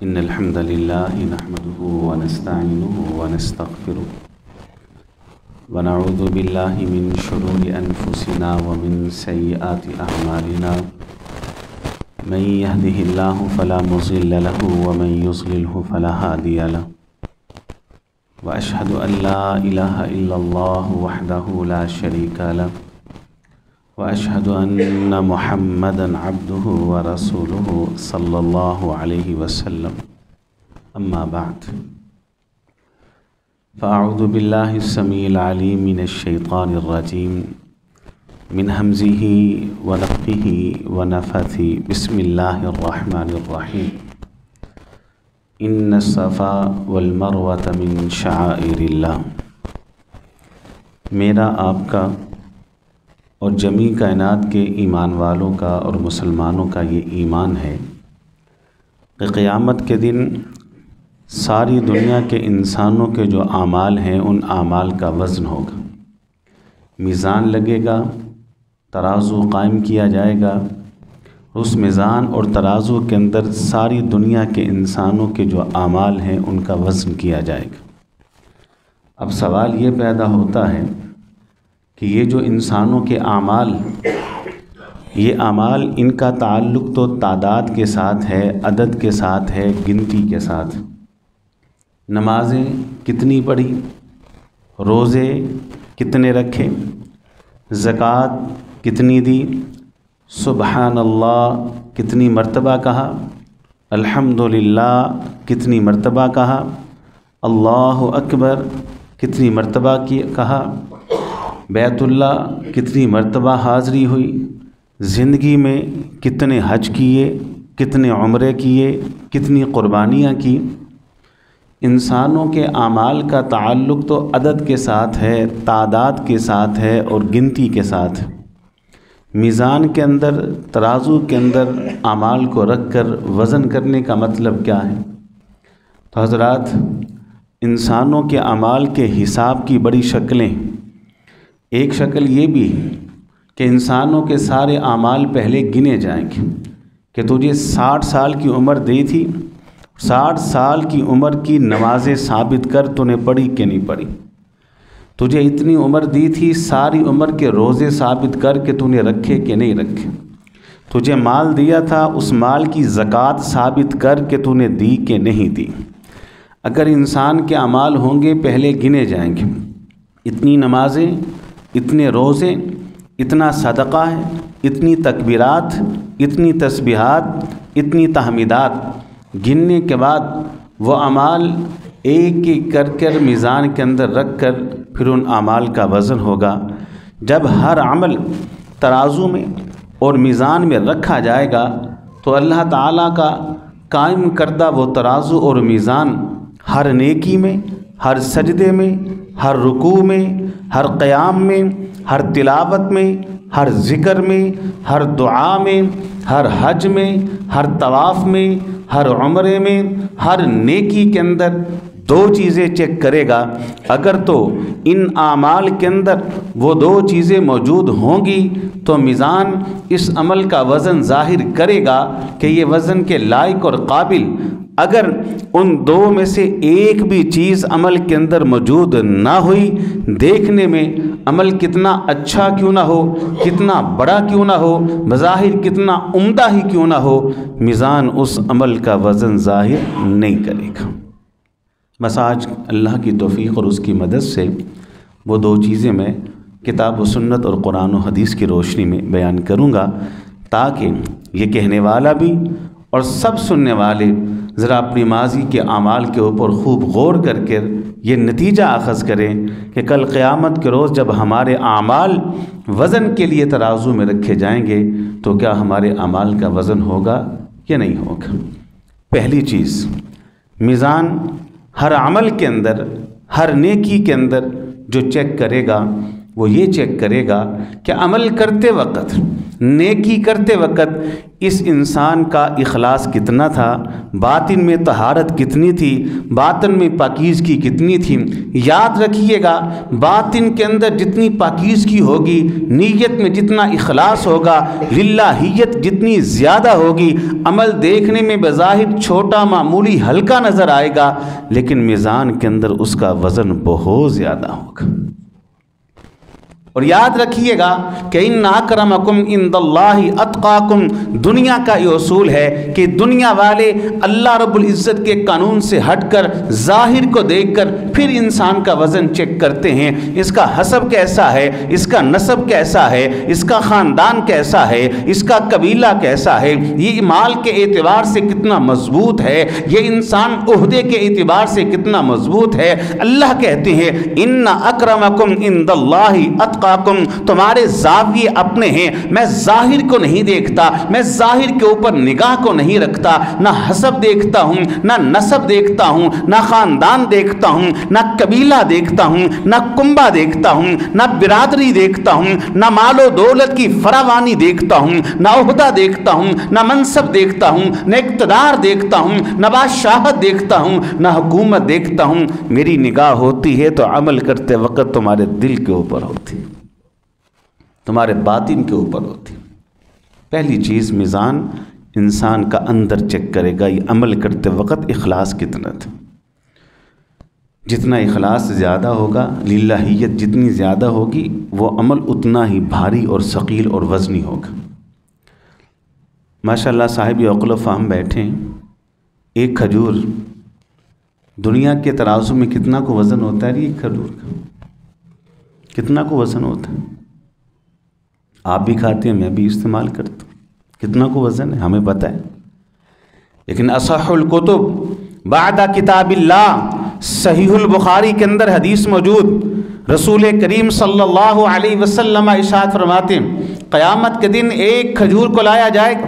إن الحمد لله نحمده ونستعينه ونستغفره ونعوذ بالله من شرور أنفسنا ومن سيئات أعمالنا من يهده الله فلا مضل له ومن يضلله فلا هادي له وأشهد أن لا إله إلا الله وحده لا شريك له وأشهد أن محمدًا عبده ورسوله صلى الله عليه وسلم أما بعد فأعوذ بالله السميع العليم من الشيطان الرجيم من همزه ونفخه ونفثه بسم الله الرحمن الرحيم إن الصفا والمروة من شعائر الله میرا آپ کا اور جمی کائنات کے ایمان والوں کا اور مسلمانوں کا یہ ایمان ہے کہ قیامت کے دن ساری دنیا کے انسانوں کے جو اعمال ہیں ان اعمال کا وزن ہوگا، میزان لگے گا، ترازو قائم کیا جائے گا، اس میزان اور ترازو کے اندر ساری دنیا کے انسانوں کے جو اعمال ہیں ان کا وزن کیا جائے گا۔ اب سوال یہ پیدا ہوتا ہے کہ یہ جو انسانوں کے اعمال، یہ اعمال ان کا تعلق تو تعداد کے ساتھ ہے، عدد کے ساتھ ہے، گنتی کے ساتھ۔ نمازیں کتنی پڑھی، روزے کتنے رکھے، زکوٰۃ کتنی دی، سبحان اللہ کتنی مرتبہ کہا، الحمدللہ کتنی مرتبہ کہا، اللہ اکبر کتنی مرتبہ کہا، بیت اللہ کتنی مرتبہ حاضری ہوئی، زندگی میں کتنے حج کیے، کتنے عمرے کیے، کتنی قربانیاں کی۔ انسانوں کے اعمال کا تعلق تو عدد کے ساتھ ہے، تعداد کے ساتھ ہے اور گنتی کے ساتھ۔ میزان کے اندر، ترازو کے اندر اعمال کو رکھ کر وزن کرنے کا مطلب کیا ہے؟ تو حضرات، انسانوں کے اعمال کے حساب کی بڑی شکلیں۔ ایک شکل یہ بھی ہے کہ انسانوں کے سارے اعمال پہلے گنے جائیں گے کہ تجھے 60 سال کی عمر دی تھی، 60 سال کی عمر کی نمازیں ثابت کر تو نے پڑھی کہ نہیں پڑھی، تجھے اتنی عمر دی تھی، ساری عمر کے روزے ثابت کر کہ تو نے رکھے کہ نہیں رکھے، تجھے مال دیا تھا، اس مال کی زکوٰۃ ثابت کر کہ تو نے دی کہ نہیں دی۔ اگر انسان کے اعمال ہوں گے پہلے گنے جائیں گے، اتنی نمازیں، اتنے روزے، اتنا صدقہ ہے، اتنی تکبیرات، اتنی تسبیحات، اتنی تحمیدات، گننے کے بعد وہ اعمال ایک ایک کر کر میزان کے اندر رکھ کر پھر ان اعمال کا وزن ہوگا۔ جب ہر عمل ترازو میں اور میزان میں رکھا جائے گا تو اللہ تعالیٰ کا قائم کردہ وہ ترازو اور میزان ہر نیکی میں، ہر سجدے میں، ہر رکوع میں، ہر قیام میں، ہر تلاوت میں، ہر ذکر میں، ہر دعا میں، ہر حج میں، ہر طواف میں، ہر عمرے میں، ہر نیکی کے اندر دو چیزیں چیک کرے گا۔ اگر تو ان اعمال کے اندر وہ دو چیزیں موجود ہوں گی تو میزان اس عمل کا وزن ظاہر کرے گا کہ یہ وزن کے لائق اور قابل۔ اگر ان دو میں سے ایک بھی چیز عمل کے اندر موجود نہ ہوئی، دیکھنے میں عمل کتنا اچھا کیوں نہ ہو، کتنا بڑا کیوں نہ ہو، بظاہر کتنا عمدہ ہی کیوں نہ ہو، میزان اس عمل کا وزن ظاہر نہیں کرے گا۔ بس آج اللہ کی توفیق اور اس کی مدد سے وہ دو چیزیں میں کتاب و سنت اور قرآن و حدیث کی روشنی میں بیان کروں گا تاکہ یہ کہنے والا بھی اور سب سننے والے ذرا اپنی ماضی کے اعمال کے اوپر خوب غور کر کے یہ نتیجہ اخذ کریں کہ کل قیامت کے روز جب ہمارے اعمال وزن کے لیے ترازو میں رکھے جائیں گے تو کیا ہمارے اعمال کا وزن ہوگا یا نہیں ہوگا۔ پہلی چیز، میزان ہر عمل کے اندر، ہر نیکی کے اندر جو چیک کرے گا وہ یہ چیک کرے گا کہ عمل کرتے وقت نیکی کرتے وقت اس انسان کا اخلاص کتنا تھا، باطن میں طہارت کتنی تھی، باطن میں پاکیزگی کتنی تھی۔ یاد رکھیے گا، باطن کے اندر جتنی پاکیزگی ہوگی، نیت میں جتنا اخلاص ہوگا، للہیت جتنی زیادہ ہوگی، عمل دیکھنے میں بظاہر چھوٹا معمولی ہلکا نظر آئے گا، لیکن میزان کے اندر اس کا وزن بہت زیادہ ہوگا۔ اور یاد رکھیے گا کہ ان اکرمکم عند اللہ اتقاکم، دنیا کا یہ اصول ہے کہ دنیا والے اللہ رب العزت کے قانون سے ہٹ کر ظاہر کو دیکھ کر پھر انسان کا وزن چیک کرتے ہیں، اس کا حسب کیسا ہے، اس کا نسب کیسا ہے، اس کا خاندان کیسا ہے، اس کا قبیلہ کیسا ہے، یہ مال کے اعتبار سے کتنا مضبوط ہے، یہ انسان عہدے کے اعتبار سے کتنا مضبوط ہے۔ اللہ کہتے ہیں ان اکرمکم عند اللہ اتقاکم، تمہارے زاویے اپنے ہیں، میں ظاہر کو نہیں دیکھتا، میں ظاہر کے اوپر نگاہ کو نہیں رکھتا، نہ حسب دیکھتا ہوں، نہ نسب دیکھتا ہوں، نہ خاندان دیکھتا ہوں، نہ قبیلہ دیکھتا ہوں، نہ کنبہ دیکھتا ہوں، نہ برادری دیکھتا ہوں، نہ مال و دولت کی فراوانی دیکھتا ہوں، نہ عہدہ دیکھتا ہوں، نہ منصب دیکھتا ہوں، نہ اقتدار دیکھتا ہوں، نہ بادشاہت دیکھتا ہوں، نہ حکومت دیکھتا ہوں۔ میری نگاہ ہوتی ہے تو عمل کرتے وقت تمہارے دل کے اوپر ہوتی ہے، تمہارے باطن کے اوپر ہوتی۔ پہلی چیز میزان انسان کا اندر چیک کرے گا، یہ عمل کرتے وقت اخلاص کتنا تھا۔ جتنا اخلاص زیادہ ہوگا، للہیت جتنی زیادہ ہوگی، وہ عمل اتنا ہی بھاری اور ثقیل اور وزنی ہوگا۔ ماشاءاللہ صاحب عقل و فہم بیٹھے ہیں، ایک کھجور دنیا کے ترازو میں کتنا کو وزن ہوتا ہے؟ ایک کھجور کا کتنا کو وزن ہوتا ہے؟ آپ بھی کھاتے ہیں، میں بھی استعمال کرتا ہوں، کتنا کو وزن ہے ہمیں پتہ ہے۔ لیکن اصح الکتب بعد کتاب اللہ، صحیح البخاری کے اندر حدیث موجود، رسول کریم صلی اللہ علیہ وسلم ارشاد فرماتے ہیں قیامت کے دن ایک کھجور کو لایا جائے گا،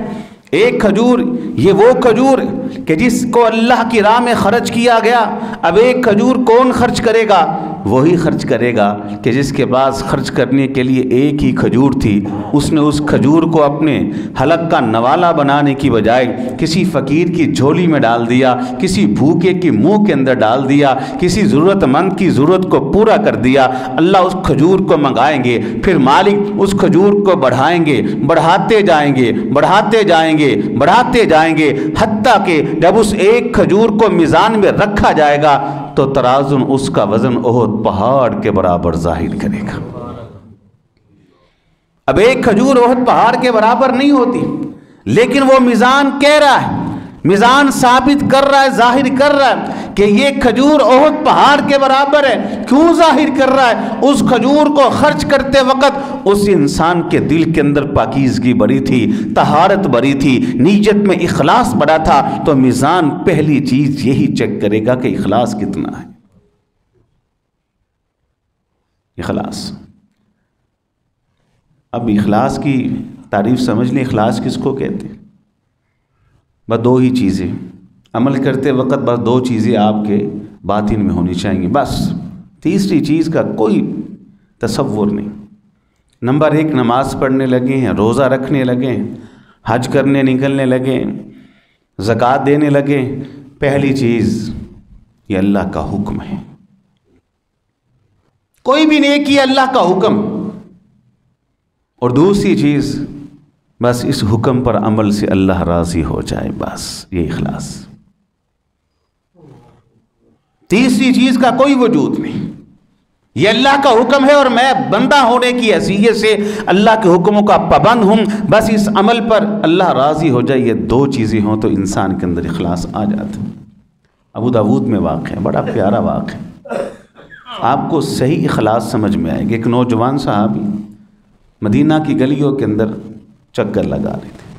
ایک کھجور، یہ وہ کھجور کہ جس کو اللہ کی راہ میں خرچ کیا گیا۔ اب ایک کھجور کون خرچ کرے گا؟ وہی خرچ کرے گا کہ جس کے پاس خرچ کرنے کے لیے ایک ہی کھجور تھی، اس نے اس کھجور کو اپنے حلق کا نوالا بنانے کی بجائے کسی فقیر کی جھولی میں ڈال دیا، کسی بھوکے کی منہ کے اندر ڈال دیا، کسی ضرورت مند کی ضرورت کو پورا کر دیا۔ اللہ اس کھجور کو منگائیں گے، پھر مالک اس کھجور کو بڑھائیں گے، بڑھاتے جائیں گے، بڑھاتے جائیں گے، بڑھاتے جائیں گے، حتیٰ کہ جب اس ایک کھجور کو میزان میں رکھا جائے گا تو ترازن اس کا وزن احد پہاڑ کے برابر ظاہر کرے گا۔ اب ایک کھجور احد پہاڑ کے برابر نہیں ہوتی، لیکن وہ میزان کہہ رہا ہے، میزان ثابت کر رہا ہے، ظاہر کر رہا ہے کہ یہ کھجور احد پہاڑ کے برابر ہے۔ کیوں ظاہر کر رہا ہے؟ اس کھجور کو خرچ کرتے وقت اس انسان کے دل کے اندر پاکیزگی بڑی تھی، طہارت بڑی تھی، نیت میں اخلاص بڑا تھا، تو میزان پہلی چیز یہی چیک کرے گا کہ اخلاص کتنا ہے۔ اخلاص، اب اخلاص کی تعریف سمجھ لیں، اخلاص کس کو کہتے ہیں؟ بس دو ہی چیزیں، عمل کرتے وقت بس دو چیزیں آپ کے باطن میں ہونی چاہیے، بس تیسری چیز کا کوئی تصور نہیں۔ نمبر ایک، نماز پڑھنے لگے ہیں، روزہ رکھنے لگے ہیں، حج کرنے نکلنے لگے ہیں، زکوٰۃ دینے لگے ہیں، پہلی چیز یہ اللہ کا حکم ہے، کوئی بھی نیکی اللہ کا حکم، اور دوسری چیز بس اس حکم پر عمل سے اللہ راضی ہو جائے، بس یہ اخلاص۔ تیسری چیز کا کوئی وجود نہیں، یہ اللہ کا حکم ہے اور میں بندہ ہونے کی حیثیت سے اللہ کے حکموں کا پابند ہوں، بس اس عمل پر اللہ راضی ہو جائے۔ یہ دو چیزیں ہوں تو انسان کے اندر اخلاص آ جاتا ہے۔ ابو داؤد میں واقع ہے، بڑا پیارا واقع ہے، آپ کو صحیح اخلاص سمجھ میں آئے گا۔ ایک نوجوان صحابی مدینہ کی گلیوں کے اندر چکر لگا رہے تھے،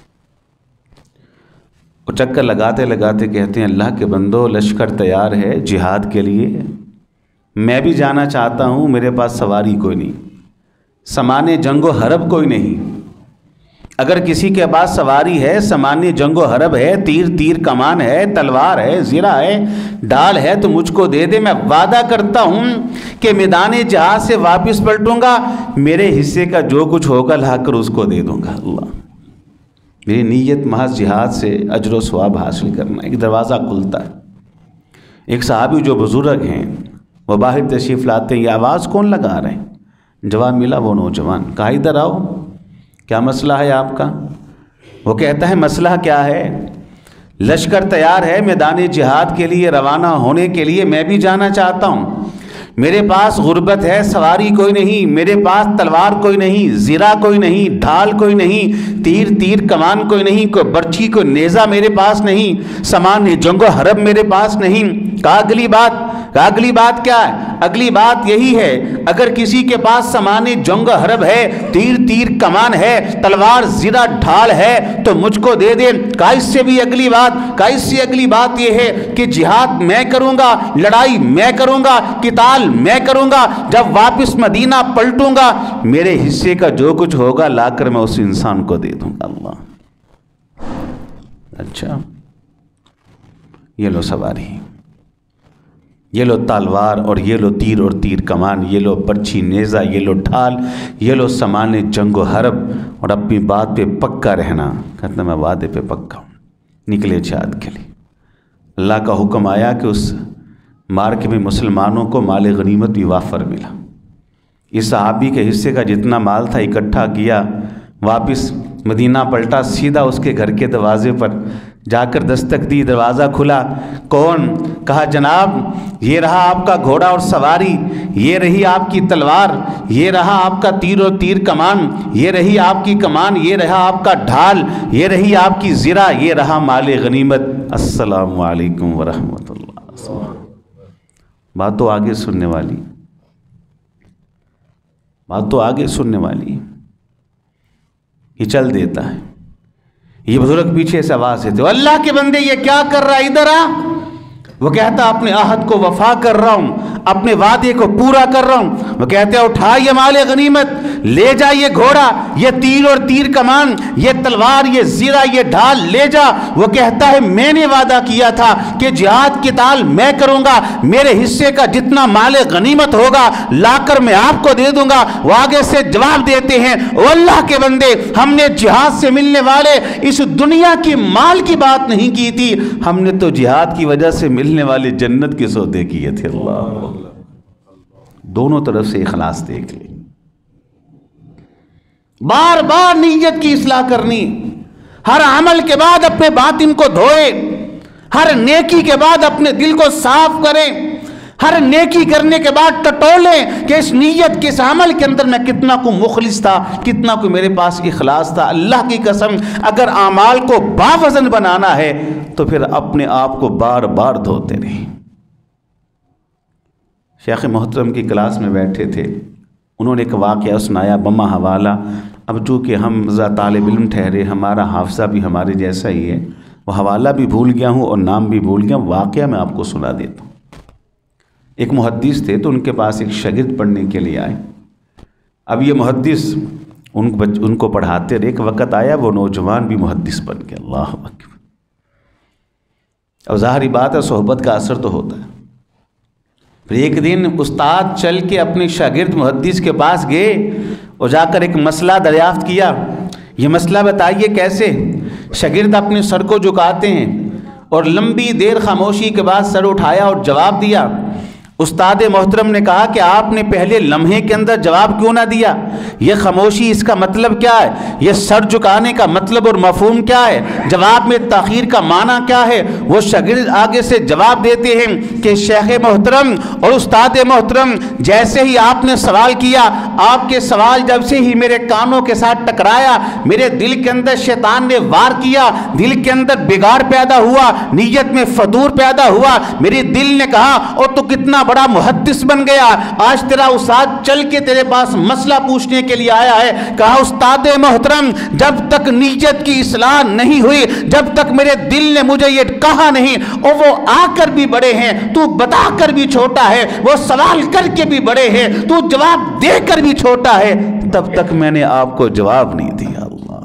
وہ چکر لگاتے لگاتے کہتے ہیں اللہ کے بندو، لشکر تیار ہے جہاد کے لیے، میں بھی جانا چاہتا ہوں، میرے پاس سواری کوئی نہیں، سامان جنگ و حرب کوئی نہیں، اگر کسی کے پاس سواری ہے، سامان جنگ و حرب ہے، تیر کمان ہے، تلوار ہے، زرہ ہے، ڈال ہے، تو مجھ کو دے دے، میں وعدہ کرتا ہوں کہ میدان جہاد سے واپس پلٹوں گا، میرے حصے کا جو کچھ ہوگا لا کر اس کو دے دوں گا۔ اللہ، میری نیت محض جہاد سے اجر و ثواب حاصل کرنا۔ ایک دروازہ کھلتا ہے، ایک صحابی جو بزرگ ہیں وہ باہر تشریف لاتے ہیں، یہ آواز کون لگا رہے ہیں؟ جواب ملا وہ نوجوان، کہا ادھر آؤ، کیا مسئلہ ہے آپ کا؟ وہ کہتا ہے مسئلہ کیا ہے؟ لشکر تیار ہے میدان جہاد کے لیے روانہ ہونے کے لیے، میں بھی جانا چاہتا ہوں، میرے پاس غربت ہے، سواری کوئی نہیں، میرے پاس تلوار کوئی نہیں، زرہ کوئی نہیں، ڈھال کوئی نہیں، تیر کمان کوئی نہیں، کوئی برچھی کوئی نیزہ میرے پاس نہیں، سامان جنگ و حرب میرے پاس نہیں۔ کہا اگلی بات کیا ہے؟ اگلی بات یہی ہے، اگر کسی کے پاس سامان جنگ و حرب ہے، تیر کمان ہے، تلوار زرہ ڈھال ہے تو مجھ کو دے دے۔ کہا اس سے بھی اگلی بات یہ ہے کہ جہاد میں کروں گا، لڑائی میں کروں گا، قتال میں کروں گا، جب واپس مدینہ پلٹوں گا میرے حصے کا جو کچھ ہوگا لا کر میں اس انسان کو دے دوں گا۔ اللہ، اچھا، یہ لو سواری، یہ لو تلوار، اور یہ لو تیر اور تیر کمان، یہ لو برچھی نیزہ، یہ لو ڈھال، یہ لو سامان جنگ و حرب، اور اپنی بات پہ پکا رہنا۔ کہتا میں وعدے پہ پکا ہوں۔ نکلے جہاد کے لیے، اللہ کا حکم آیا کہ اس مارکے میں مسلمانوں کو مال غنیمت بھی وافر ملا۔ اس صحابی کے حصے کا جتنا مال تھا اکٹھا کیا، واپس مدینہ پلٹا، سیدھا اس کے گھر کے دروازے پر جا کر دستک دی، دروازہ کھلا، کون؟ کہا جناب یہ رہا آپ کا گھوڑا اور سواری، یہ رہی آپ کی تلوار، یہ رہا آپ کا تیر اور تیر کمان، یہ رہی آپ کی کمان، یہ رہا آپ کا ڈھال، یہ رہی آپ کی زرہ، یہ رہا مال غنیمت، السلام علیکم ورحمۃ اللہ۔ بات تو آگے سننے والی، یہ چل دیتا ہے۔ یہ بزرگ پیچھے سے آواز دیتے، اللہ کے بندے یہ کیا کر رہا ہے، ادھر آ۔ وہ کہتا اپنے عہد کو وفا کر رہا ہوں، اپنے وعدے کو پورا کر رہا ہوں۔ وہ کہتے ہیں اٹھا یہ مال غنیمت، لے جا یہ گھوڑا، یہ تیر اور تیر کمان، یہ تلوار، یہ زرہ، یہ ڈھال لے جا۔ وہ کہتا ہے میں نے وعدہ کیا تھا کہ جہاد قتال میں کروں گا، میرے حصے کا جتنا مال غنیمت ہوگا لا کر میں آپ کو دے دوں گا۔ وہ آگے سے جواب دیتے ہیں او اللہ کے بندے، ہم نے جہاد سے ملنے والے اس دنیا کی مال کی بات نہیں کی تھی، ہم نے تو جہاد کی وجہ سے ملنے والے جنت کے سودے کیے تھے۔ اللہ، دونوں طرف سے اخلاص دیکھ لیں، بار بار نیت کی اصلاح کرنی، ہر عمل کے بعد اپنے باطن کو دھوئے، ہر نیکی کے بعد اپنے دل کو صاف کریں، ہر نیکی کرنے کے بعد ٹٹولیں کہ اس نیت کے اس عمل کے اندر میں کتنا کو مخلص تھا، کتنا کو میرے پاس اخلاص تھا۔ اللہ کی قسم اگر اعمال کو باوزن بنانا ہے تو پھر اپنے آپ کو بار بار دھوتے رہیں۔ شیخ محترم کی کلاس میں بیٹھے تھے، انہوں نے ایک واقعہ سنایا بما حوالہ۔ اب چونکہ ہم طالب علم ٹھہرے، ہمارا حافظہ بھی ہمارے جیسا ہی ہے، وہ حوالہ بھی بھول گیا ہوں اور نام بھی بھول گیا ہوں، واقعہ میں آپ کو سنا دیتا ہوں۔ ایک محدث تھے تو ان کے پاس ایک شاگرد پڑھنے کے لیے آئے۔ اب یہ محدث ان کو پڑھاتے رہے، ایک وقت آیا وہ نوجوان بھی محدث بن گیا۔ اللہ اکبر۔ اب ظاہری بات ہے صحبت کا اثر تو ہوتا ہے۔ پھر ایک دن استاد چل کے اپنے شاگرد محدث کے پاس گئے اور جا کر ایک مسئلہ دریافت کیا، یہ مسئلہ بتائیے کیسے؟ شاگرد اپنے سر کو جھکاتے ہیں اور لمبی دیر خاموشی کے بعد سر اٹھایا اور جواب دیا۔ استاد محترم نے کہا کہ آپ نے پہلے لمحے کے اندر جواب کیوں نہ دیا؟ یہ خاموشی اس کا مطلب کیا ہے؟ یہ سر جھکانے کا مطلب اور مفہوم کیا ہے؟ جواب میں تاخیر کا معنی کیا ہے؟ وہ شاگرد آگے سے جواب دیتے ہیں کہ شیخ محترم اور استاد محترم، جیسے ہی آپ نے سوال کیا، آپ کے سوال جب سے ہی میرے کانوں کے ساتھ ٹکرایا، میرے دل کے اندر شیطان نے وار کیا، دل کے اندر بگاڑ پیدا ہوا، نیت میں فطور پیدا ہوا، میرے دل نے کہا اور تو کتنا بڑا محدث بن گیا، آج تیرا استاد چل کے تیرے پاس مسئلہ پوچھنے کے لیے آیا ہے۔ کہا استاد محترم، جب تک نیت کی اصلاح نہیں ہوئی، جب تک میرے دل نے مجھے یہ کہا نہیں، اور وہ آ کر بھی بڑے ہیں، تو بتا کر بھی چھوٹا ہے، وہ سوال کر کے بھی بڑے ہیں، تو جواب دے کر بھی چھوٹا ہے، تب تک میں نے آپ کو جواب نہیں دیا۔ اللہ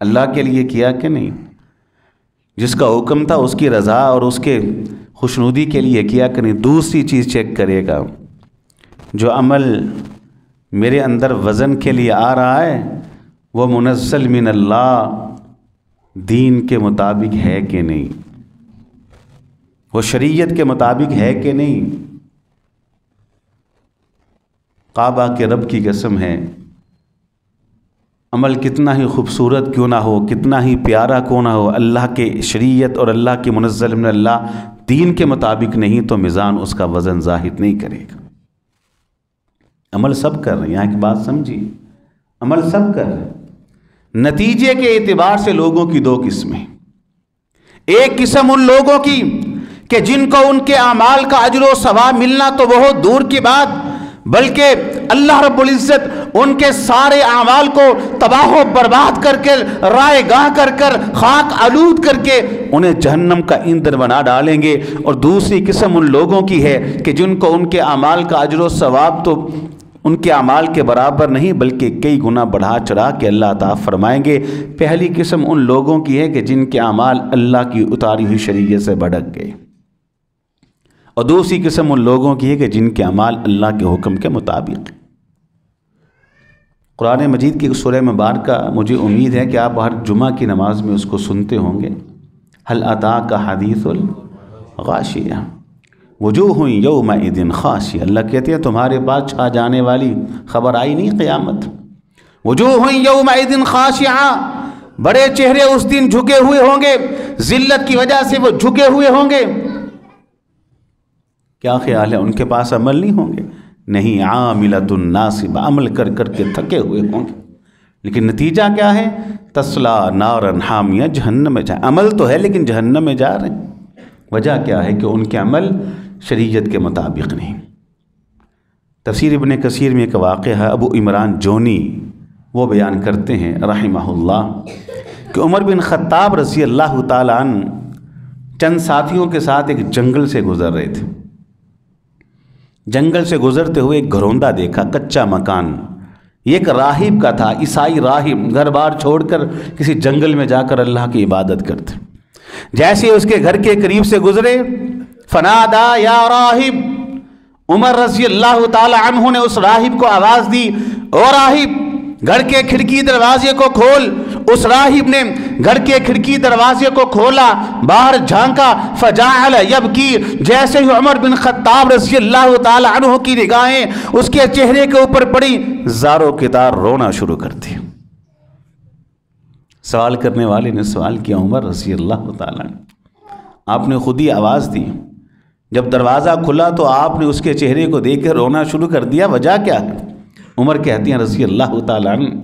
اللہ کے لیے کیا کہ نہیں؟ جس کا حکم تھا اس کی رضا اور اس کے خوشنودی کے لیے کیا کہ نہیں؟ دوسری چیز چیک کرے گا، جو عمل میرے اندر وزن کے لیے آ رہا ہے وہ منزل من اللہ دین کے مطابق ہے کہ نہیں، وہ شریعت کے مطابق ہے کہ نہیں۔ کعبہ کے رب کی قسم ہے، عمل کتنا ہی خوبصورت کیوں نہ ہو، کتنا ہی پیارا کیوں نہ ہو، اللہ کے شریعت اور اللہ کی منزل من اللہ دین کے مطابق نہیں تو میزان اس کا وزن ظاہر نہیں کرے گا۔ عمل سب کر رہے ہیں، یہاں کی بات سمجھیے، عمل سب کر رہے ہیں، نتیجے کے اعتبار سے لوگوں کی دو قسمیں۔ ایک قسم ان لوگوں کی کہ جن کو ان کے اعمال کا اجر و ثواب ملنا تو بہت دور کی بات، بلکہ اللہ رب العزت ان کے سارے اعمال کو تباہ و برباد کر کے، رائے گاہ کر کر، خاک آلود کر کے انہیں جہنم کا ایندھن بنا ڈالیں گے۔ اور دوسری قسم ان لوگوں کی ہے کہ جن کو ان کے اعمال کا اجر و ثواب تو ان کے اعمال کے برابر نہیں بلکہ کئی گنا بڑھا چڑھا کے اللہ عطا فرمائیں گے۔ پہلی قسم ان لوگوں کی ہے کہ جن کے اعمال اللہ کی اتاری ہوئی شریعت سے بھٹک گئے، اور دوسری قسم ان لوگوں کی ہے کہ جن کے اعمال اللہ کے حکم کے مطابق۔ قرآن مجید کی سورہ مبارکہ مجھے امید ہے کہ آپ ہر جمعہ کی نماز میں اس کو سنتے ہوں گے، هل اتاک حدیث الغاشیہ وجوہ یومئذ خاشعہ۔ اللہ کہتے ہیں تمہارے پاس چھا جانے والی خبر آئی نہیں قیامت؟ وجوہ یومئذ خاشعہ، بڑے چہرے اس دن جھکے ہوئے ہوں گے، ذلت کی وجہ سے وہ جھکے ہوئے ہوں گے۔ کیا خیال ہے ان کے پاس عمل نہیں ہوں گے؟ نہیں، عاملۃ ناصبہ، عمل کر کر کے تھکے ہوئے ہوں گے، لیکن نتیجہ کیا ہے؟ تسلا نارا حامیہ، جہنم میں جائیں۔ عمل تو ہے لیکن جہنم میں جا رہے ہیں۔ وجہ کیا ہے کہ ان کے عمل شریعت کے مطابق نہیں۔ تفسیر ابن کثیر میں ایک واقعہ ہے، ابو عمران جونی وہ بیان کرتے ہیں رحمہ اللہ کہ عمر بن خطاب رضی اللہ تعالیٰ عنہ چند ساتھیوں کے ساتھ ایک جنگل سے گزر رہے تھے۔ جنگل سے گزرتے ہوئے ایک گھروندہ دیکھا، کچا مکان، یہ ایک راہب کا تھا، عیسائی راہب، گھر بار چھوڑ کر کسی جنگل میں جا کر اللہ کی عبادت کرتے۔ جیسے اس کے گھر کے قریب سے گزرے، فنادا یا راہب، عمر رضی اللہ تعالی عنہ نے اس راہب کو آواز دی، او راہب گھر کے کھڑکی دروازے کو کھول۔ اس راہب نے گھر کے کھڑکی دروازے کو کھولا، باہر جھانکا، فجعل یبکی، جیسے ہی عمر بن خطاب رضی اللہ تعالی عنہ کی نگاہیں اس کے چہرے کے اوپر پڑی، زاروں کے تار رونا شروع کر دی۔ سوال کرنے والے نے سوال کیا، عمر رضی اللہ تعالی عنہ آپ نے خود ہی آواز دی، جب دروازہ کھلا تو آپ نے اس کے چہرے کو دیکھ کر رونا شروع کر دیا، وجہ کیا ہے؟ عمر کہتی ہیں رضی اللہ تعالی عنہ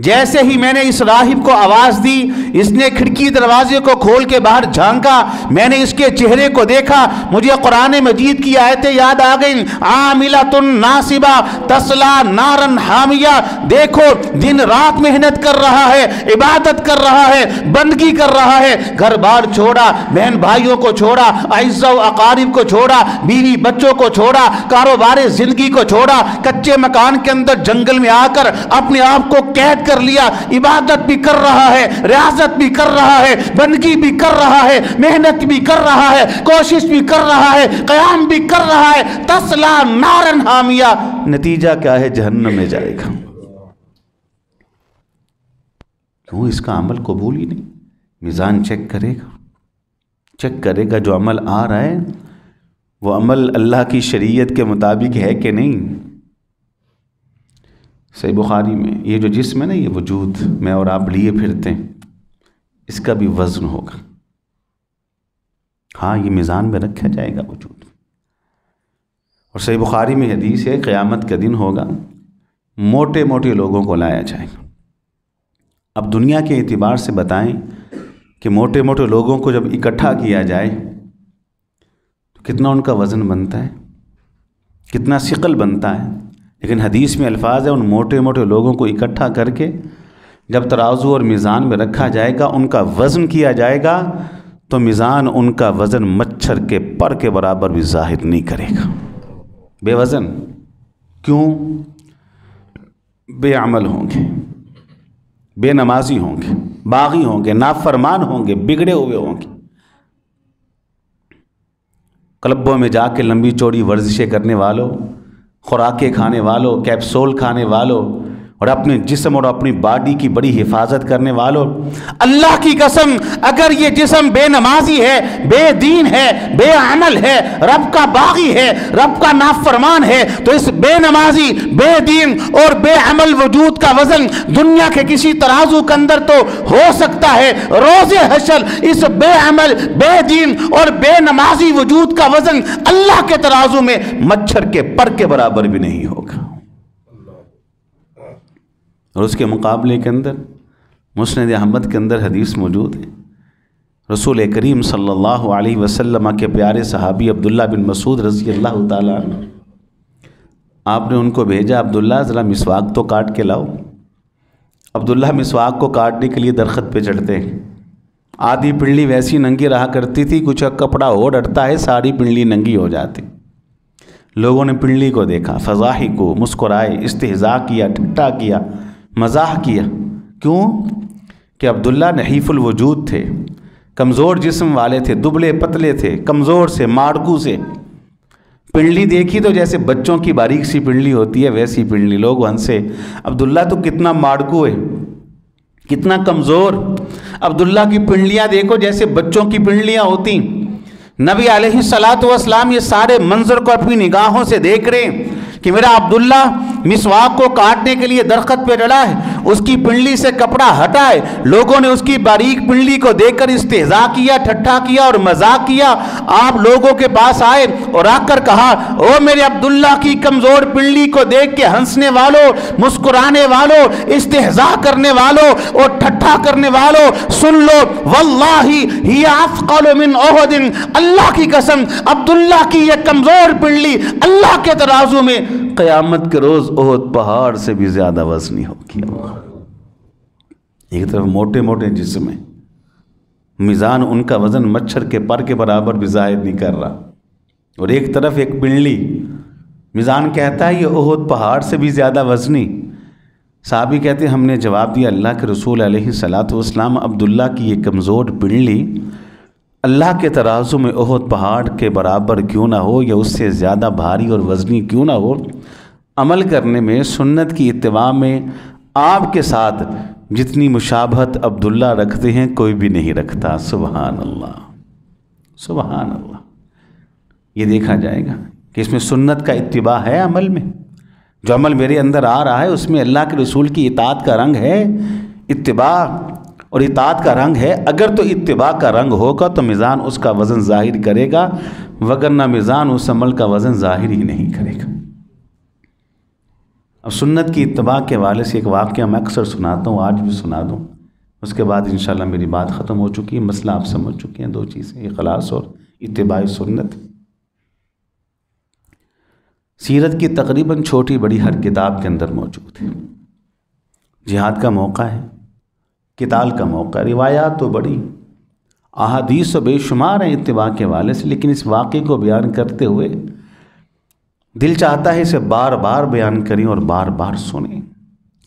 جیسے ہی میں نے اس راہب کو آواز دی، اس نے کھڑکی دروازے کو کھول کے باہر جھانکا، میں نے اس کے چہرے کو دیکھا، مجھے قرآن مجید کی آیتیں یاد آ گئیں، عاملۃ ناصبہ تصلی نارا حامیہ، دیکھو دن رات محنت کر رہا ہے، عبادت کر رہا ہے، بندگی کر رہا ہے، گھر بار چھوڑا، بہن بھائیوں کو چھوڑا، اعزاء و اقارب کو چھوڑا، بیوی بچوں کو چھوڑا، کاروبار زندگی کو چھوڑا، کچے مکان کے اندر جنگل میں آ کر اپنے آپ کو قید کر لیا، عبادت بھی کر رہا ہے، ریاضت بھی کر رہا ہے، بندگی بھی کر رہا ہے، محنت بھی کر رہا ہے، کوشش بھی کر رہا ہے، قیام بھی کر رہا ہے، تسلا نارن حامیہ، نتیجہ کیا ہے؟ جہنم میں جائے گا۔ کیوں؟ اس کا عمل قبول ہی نہیں۔ میزان چیک کرے گا، چیک کرے گا جو عمل آ رہا ہے وہ عمل اللہ کی شریعت کے مطابق ہے کہ نہیں۔ صحیح بخاری میں یہ جو جسم ہے نا، یہ وجود میں اور آپ لیے پھرتے ہیں، اس کا بھی وزن ہوگا۔ ہاں، یہ میزان میں رکھا جائے گا وجود۔ اور صحیح بخاری میں حدیث ہے، قیامت کا دن ہوگا، موٹے موٹے لوگوں کو لایا جائے گا۔ اب دنیا کے اعتبار سے بتائیں کہ موٹے موٹے لوگوں کو جب اکٹھا کیا جائے تو کتنا ان کا وزن بنتا ہے، کتنا ثقل بنتا ہے۔ لیکن حدیث میں الفاظ ہے، ان موٹے موٹے لوگوں کو اکٹھا کر کے جب ترازو اور میزان میں رکھا جائے گا، ان کا وزن کیا جائے گا، تو میزان ان کا وزن مچھر کے پر کے برابر بھی ظاہر نہیں کرے گا، بے وزن۔ کیوں؟ بے عمل ہوں گے، بے نمازی ہوں گے، باغی ہوں گے، نافرمان ہوں گے، بگڑے ہوئے ہوں گے، کلبوں میں جا کے لمبی چوڑی ورزشیں کرنے والوں، خوراکیں کھانے والوں، کیپسول کھانے والوں، اور اپنے جسم اور اپنی باڈی کی بڑی حفاظت کرنے والوں، اللہ کی قسم اگر یہ جسم بے نمازی ہے، بے دین ہے، بے عمل ہے، رب کا باغی ہے، رب کا نافرمان ہے، تو اس بے نمازی، بے دین اور بے عمل وجود کا وزن دنیا کے کسی ترازو کے اندر تو ہو سکتا ہے، روز حشر اس بے عمل، بے دین اور بے نمازی وجود کا وزن اللہ کے ترازو میں مچھر کے پر کے برابر بھی نہیں ہوگا۔ اور اس کے مقابلے کے اندر مسند احمد کے اندر حدیث موجود ہے، رسول کریم صلی اللہ علیہ وسلم کے پیارے صحابی عبداللہ بن مسعود رضی اللہ تعالیٰ عنہ، آپ نے ان کو بھیجا، عبداللہ ذرا مسواک تو کاٹ کے لاؤ۔ عبداللہ مسواک کو کاٹنے کے لیے درخت پہ چڑھتے ہیں، آدھی پنڈلی ویسی ننگی رہا کرتی تھی، کچھ کپڑا اوڑھ اڑتا ہے، ساری پنڈلی ننگی ہو جاتی۔ لوگوں نے پنڈلی کو دیکھا، فضاحی کو مسکرائے، استہزاء کیا، ٹھٹھا کیا، مزاح کیا۔ کیوں؟ کہ عبداللہ نحیف الوجود تھے، کمزور جسم والے تھے، دبلے پتلے تھے، کمزور سے، ماڑکو سے۔ پنڈلی دیکھی تو جیسے بچوں کی باریک سی پنڈلی ہوتی ہے ویسی پنڈلی، لوگ ہنسے، عبداللہ تو کتنا ماڑکو ہے، کتنا کمزور۔ عبداللہ کی پنڈلیاں دیکھو جیسے بچوں کی پنڈلیاں ہوتی۔ نبی علیہ السلام یہ سارے منظر کو اپنی نگاہوں سے دیکھ رہے ہیں کہ میرا عبداللہ مسواک کو کاٹنے کے لیے درخت پہ چڑھا ہے، اس کی پنڈلی سے کپڑا ہٹائے، لوگوں نے اس کی باریک پنڈلی کو دیکھ کر استہزاء کیا، ٹھٹھا کیا اور مذاق کیا۔ آپ لوگوں کے پاس آئے اور آ کر کہا، او میرے عبداللہ کی کمزور پنڈلی کو دیکھ کے ہنسنے والوں، مسکرانے والوں، استہزاء کرنے والوں اور ٹھٹھا کرنے والوں، سن لو، واللہ ہی اثقل من احد، اللہ کی قسم عبداللہ کی یہ کمزور پنڈلی اللہ کے ترازو میں قیامت کے روز احد پہاڑ سے بھی زیادہ وزنی ہوگی۔ ایک طرف موٹے موٹے جسم ہیں، میزان ان کا وزن مچھر کے پر کے برابر بھی ظاہر نہیں کر رہا، اور ایک طرف ایک پنڈلی، میزان کہتا ہے یہ احد پہاڑ سے بھی زیادہ وزنی۔ صحابی کہتے ہیں ہم نے جواب دیا، اللہ کے رسول علیہ السلام، عبداللہ کی یہ کمزور پنڈلی اللہ کے ترازو میں احد پہاڑ کے برابر کیوں نہ ہو، یا اس سے زیادہ بھاری اور وزنی کیوں نہ ہو، عمل کرنے میں، سنت کی اتباع میں آپ کے ساتھ جتنی مشابہت عبداللہ رکھتے ہیں کوئی بھی نہیں رکھتا۔ سبحان اللہ، سبحان اللہ۔ یہ دیکھا جائے گا کہ اس میں سنت کا اتباع ہے عمل میں، جو عمل میرے اندر آ رہا ہے اس میں اللہ کے رسول کی اطاعت کا رنگ ہے، اتباع اور اطاعت کا رنگ ہے۔ اگر تو اتباع کا رنگ ہوگا تو میزان اس کا وزن ظاہر کرے گا، وگرنہ میزان اس عمل کا وزن ظاہر ہی نہیں کرے گا۔ اب سنت کی اتباع کے حوالے سے ایک واقعہ میں اکثر سناتا ہوں، آج بھی سنا دوں، اس کے بعد انشاءاللہ میری بات ختم ہو چکی ہے، مسئلہ آپ سمجھ چکے ہیں۔ دو چیزیں، اخلاص اور اتباع سنت۔ سیرت کی تقریباً چھوٹی بڑی ہر کتاب کے اندر موجود ہے۔ جہاد کا موقع ہے، قتال کا موقع ہے، روایات تو بڑی، احادیث تو بے شمار ہیں اتباع کے حوالے سے، لیکن اس واقعے کو بیان کرتے ہوئے دل چاہتا ہے اسے بار بار بیان کریں اور بار بار سنیں۔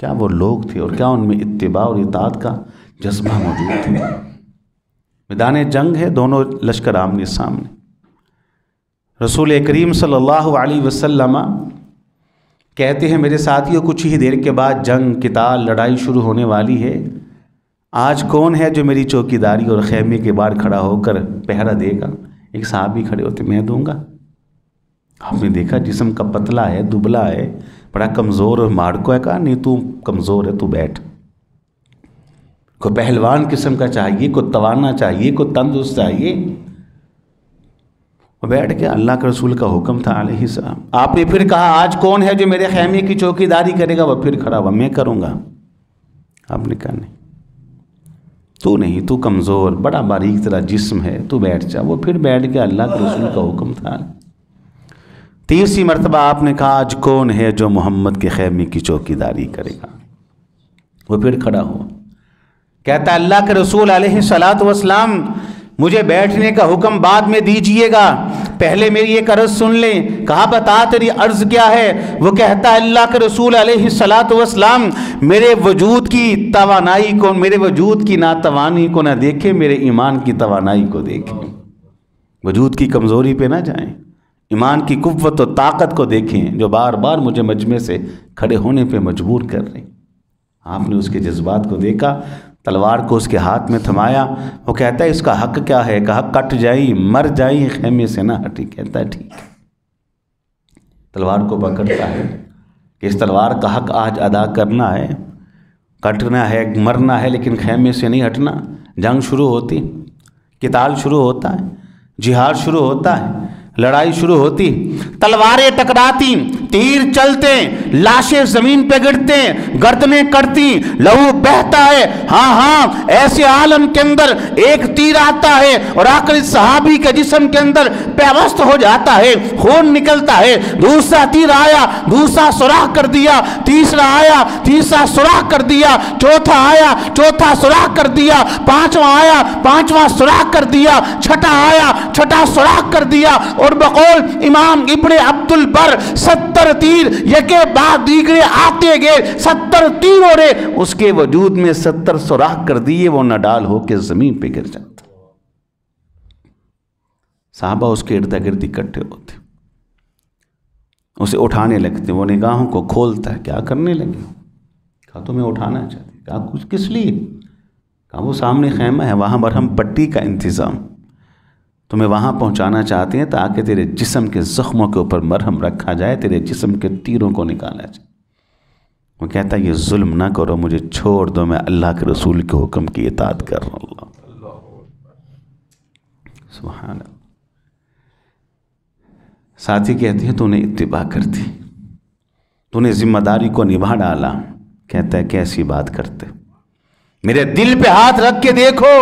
کیا وہ لوگ تھے اور کیا ان میں اتباع اور اطاعت کا جذبہ موجود تھے۔ میدان جنگ ہے، دونوں لشکر آمنے سامنے، رسول کریم صلی اللہ علیہ وسلم کہتے ہیں میرے ساتھیوں کچھ ہی دیر کے بعد جنگ، قتال، لڑائی شروع ہونے والی ہے، آج کون ہے جو میری چوکیداری اور خیمے کے باہر کھڑا ہو کر پہرا دے گا؟ ایک صحابی کھڑے ہوتے، میں دوں گا۔ آپ نے دیکھا جسم کا پتلا ہے، دبلا ہے، بڑا کمزور اور ماڑکو ہے، کہا نہیں تو کمزور ہے، تو بیٹھ۔ کوئی پہلوان قسم کا چاہیے، کوئی توانا چاہیے، کوئی تندرست چاہیے، وہ بیٹھ گیا۔ اللہ کے رسول کا حکم تھا علیہ السلام۔ آپ نے پھر کہا آج کون ہے جو میرے خیمے کی چوکیداری کرے گا؟ وہ پھر کھڑا ہوا، میں کروں گا۔ آپ نے کہا نہیں، تو نہیں، تو کمزور، بڑا باریک تیرا جسم ہے، تو بیٹھ جا۔ وہ پھر بیٹھ گیا، اللہ کے رسول کا حکم تھا۔ تیسری مرتبہ آپ نے کہا آج کون ہے جو محمد کے خیمے کی چوکیداری کرے گا؟ وہ پھر کھڑا ہوا، کہتا اللہ کے رسول علیہ السلام مجھے بیٹھنے کا حکم بعد میں دیجئے گا، پہلے میری ایک عرض سن لیں۔ کہا بتا تیری عرض کیا ہے؟ وہ کہتا ہے اللہ کے رسول علیہ الصلاۃ والسلام میرے وجود کی توانائی کو، میرے وجود کی ناتوانی کو نہ دیکھیں، میرے ایمان کی توانائی کو دیکھیں۔ وجود کی کمزوری پہ نہ جائیں، ایمان کی قوت و طاقت کو دیکھیں جو بار بار مجھے مجمع سے کھڑے ہونے پہ مجبور کر رہی۔ آپ نے اس کے جذبات کو دیکھا، تلوار کو اس کے ہاتھ میں تھمایا۔ وہ کہتا ہے اس کا حق کیا ہے؟ کہا کٹ جائی، مر جائی، خیمے سے نہ ہٹی۔ کہتا ہے ٹھیک ہے۔ تلوار کو پکڑتا ہے کہ اس تلوار کا حق آج ادا کرنا ہے، کٹنا ہے، مرنا ہے، لیکن خیمے سے نہیں ہٹنا۔ جنگ شروع ہوتی، قتال شروع ہوتا ہے، جہاد شروع ہوتا ہے، لڑائی شروع ہوتی، تلواریں ٹکراتی، تیر چلتے، لاشیں زمین پہ گرتے، گردنیں کٹتی، لہو بہتا ہے۔ ہاں ایسے عالم کے اندر ایک تیر آتا ہے اور آخر صحابی کے جسم کے اندر پیوست ہو جاتا ہے، خون نکلتا ہے۔ دوسرا تیر آیا، دوسرا سوراخ کر دیا، تیسرا آیا، تیسرا سوراخ کر دیا، چوتھا آیا، چوتھا سوراخ کر دیا، پانچواں آیا، پانچواں سوراخ کر دیا، چھٹا آیا، چھٹا سوراخ کر دیا۔ اور بقول امام ابن عبد البر 70 تیر یکے بعد دیگرے آتے گئے، 70 تیروں نے اس کے وجود میں 70 سوراخ کر دیے، وہ نڈال ہو کے زمین پہ گر جاتا۔ صحابہ اس کے ارد گرد اکٹھے ہوتے، اسے اٹھانے لگتے، وہ نگاہوں کو کھولتا ہے۔ کیا کرنے لگے؟ کہا تمہیں اٹھانا چاہتے؟ کہا کچھ کس لیے؟ کہا وہ سامنے خیمہ ہے، وہاں مرہم پٹی کا انتظام، تمہیں وہاں پہنچانا چاہتے ہیں تاکہ تیرے جسم کے زخموں کے اوپر مرہم رکھا جائے، تیرے جسم کے تیروں کو نکالا جائے۔ وہ کہتا ہے یہ ظلم نہ کرو، مجھے چھوڑ دو، میں اللہ کے رسول کے حکم کی اطاعت کر رہا ہوں۔ سبحان اللہ۔ ساتھی کہتے ہیں تو نے اتباع کر دی، تو نے ذمہ داری کو نبھا ڈالا۔ کہتا ہے کیسی بات کرتے؟ میرے دل پہ ہاتھ رکھ کے دیکھو،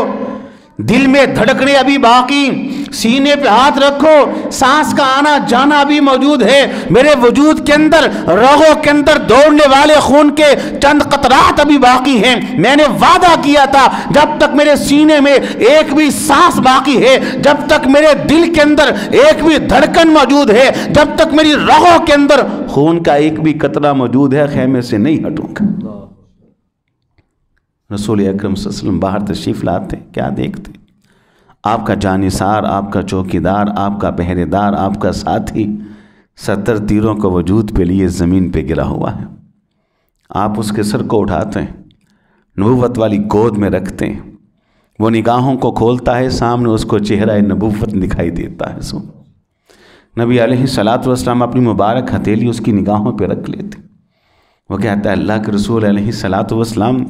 دل میں دھڑکنے ابھی باقی، سینے پہ ہاتھ رکھو، سانس کا آنا جانا بھی موجود ہے، میرے وجود کے اندر، رگوں کے اندر دوڑنے والے خون کے چند قطرات ابھی باقی ہیں۔ میں نے وعدہ کیا تھا جب تک میرے سینے میں ایک بھی سانس باقی ہے، جب تک میرے دل کے اندر ایک بھی دھڑکن موجود ہے، جب تک میری رگوں کے اندر خون کا ایک بھی قطرہ موجود ہے، خیمے سے نہیں ہٹوں گا۔ رسول اکرم صلی اللہ علیہ وسلم باہر تشریف لاتے، کیا دیکھتے؟ آپ کا جانثار، آپ کا چوکیدار، آپ کا پہرے دار، آپ کا ساتھی 70 تیروں کو وجود پہ لیے زمین پہ گرا ہوا ہے۔ آپ اس کے سر کو اٹھاتے ہیں، نبوت والی گود میں رکھتے ہیں، وہ نگاہوں کو کھولتا ہے، سامنے اس کو چہرہ نبوت دکھائی دیتا ہے۔ نبی علیہ الصلوۃ والسلام اپنی مبارک ہتھیلی اس کی نگاہوں پہ رکھ لیتے، وہ کہتا ہے اللہ کے رسول علیہ الصلوۃ والسلام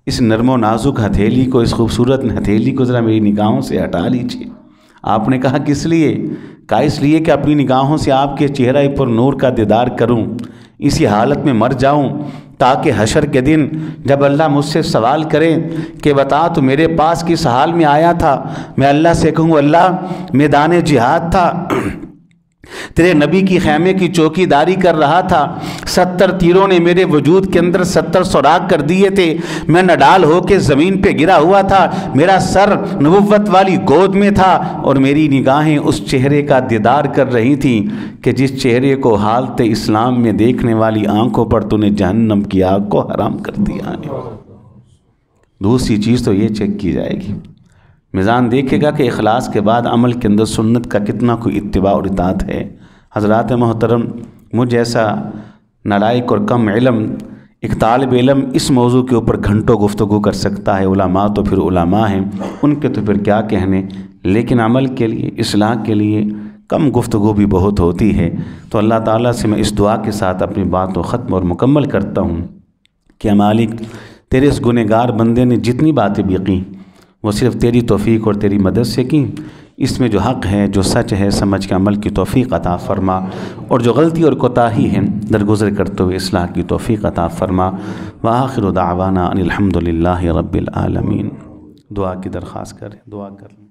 اس نرم و نازک ہتھیلی کو، اس خوبصورت ہتھیلی کو ذرا میری نگاہوں سے ہٹا لیجیے۔ آپ نے کہا کس لیے؟ کہا اس لیے کہ اپنی نگاہوں سے آپ کے چہرہ پر نور کا دیدار کروں، اسی حالت میں مر جاؤں تاکہ حشر کے دن جب اللہ مجھ سے سوال کرے کہ بتا تو میرے پاس کس حال میں آیا تھا، میں اللہ سے کہوں اللہ میدان جہاد تھا، تیرے نبی کی خیمے کی چوکی داری کر رہا تھا، 70 تیروں نے میرے وجود کے اندر 70 سوراخ کر دیے تھے، میں نڈال ہو کے زمین پہ گرا ہوا تھا، میرا سر نبوت والی گود میں تھا اور میری نگاہیں اس چہرے کا دیدار کر رہی تھیں کہ جس چہرے کو حالت اسلام میں دیکھنے والی آنکھوں پر تو نے جہنم کی آگ کو حرام کر دیا ہے۔ دوسری چیز تو یہ چیک کی جائے گی، میزان دیکھے گا کہ اخلاص کے بعد عمل کے اندر سنت کا کتنا کوئی اتباع اور اطاعت ہے۔ حضرات محترم، مجھ جیسا نالائق اور کم علم ایک طالب علم اس موضوع کے اوپر گھنٹوں گفتگو کر سکتا ہے، علماء تو پھر علماء ہیں، ان کے تو پھر کیا کہنے، لیکن عمل کے لیے، اصلاح کے لیے کم گفتگو بھی بہت ہوتی ہے۔ تو اللہ تعالیٰ سے میں اس دعا کے ساتھ اپنی بات کو ختم اور مکمل کرتا ہوں کہ مالک تیرے اس گنہگار بندے نے جتنی باتیں بھی کی وہ صرف تیری توفیق اور تیری مدد سے کی، اس میں جو حق ہے، جو سچ ہے، سمجھ کے عمل کی توفیق عطا فرما، اور جو غلطی اور کوتاہی ہے درگزر کرتے ہوئے اصلاح کی توفیق عطا فرما۔ وآخر دعوانا ان الحمد للہ رب العالمین۔ دعا کی درخواست کریں، دعا کر لیں۔